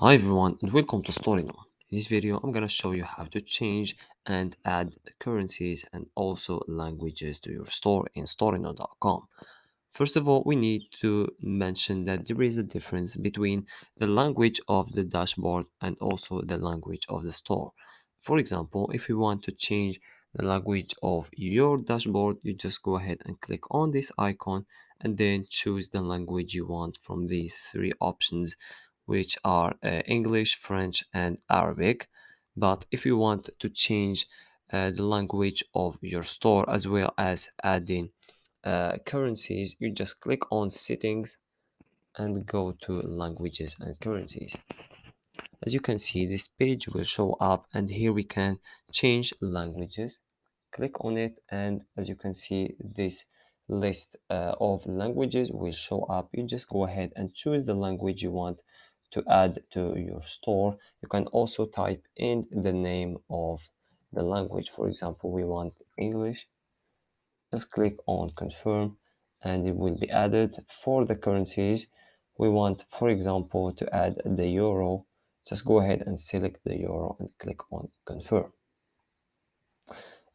Hi everyone and welcome to Storeino. In this video, I'm gonna show you how to change and add currencies and also languages to your store in Storeino.com. First of all, we need to mention that there is a difference between the language of the dashboard and also the language of the store. For example, if you want to change the language of your dashboard, you just go ahead and click on this icon and then choose the language you want from these three options, which are English, French, and Arabic. But if you want to change the language of your store as well as adding currencies, you just click on settings and go to languages and currencies. As you can see, this page will show up and here we can change languages. Click on it and as you can see, this list of languages will show up. You just go ahead and choose the language you want to add to your store. You can also type in the name of the language. For example, we want English. Just click on confirm and it will be added. For the currencies, we want, for example, to add the euro. Just go ahead and select the euro and click on confirm.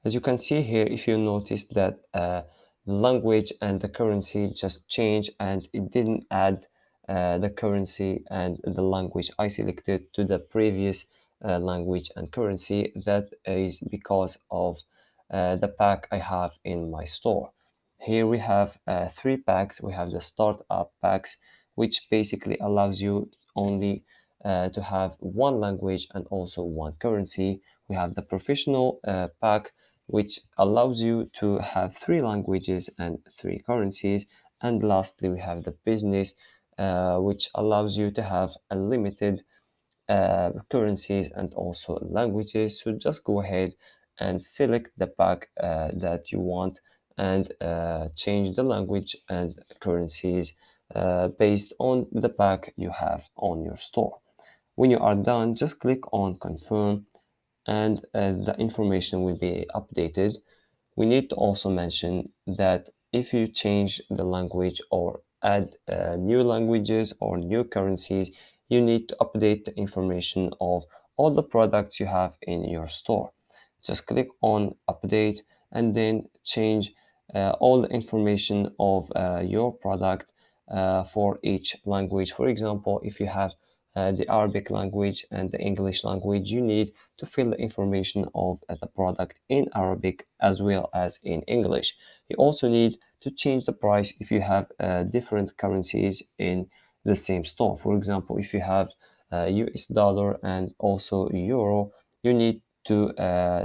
As you can see here, if you notice that the language and the currency just changed and it didn't add the currency and the language I selected to the previous language and currency, that is because of the pack I have in my store. Here we have three packs. We have the startup packs, which basically allows you only to have one language and also one currency. We have the professional pack, which allows you to have three languages and three currencies. And lastly, we have the business, which allows you to have unlimited currencies and also languages. So just go ahead and select the pack that you want and change the language and currencies based on the pack you have on your store. When you are done, just click on confirm and the information will be updated. We need to also mention that if you change the language or add new languages or new currencies, you need to update the information of all the products you have in your store. Just click on update and then change all the information of your product for each language. For example, if you have the Arabic language and the English language, you need to fill the information of the product in Arabic as well as in English. You also need to change the price if you have different currencies in the same store. For example, if you have US dollar and also euro, you need to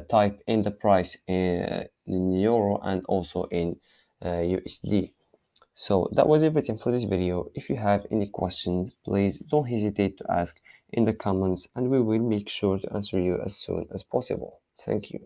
type in the price in euro and also in USD. So that was everything for this video. If you have any questions, please don't hesitate to ask in the comments and we will make sure to answer you as soon as possible. Thank you.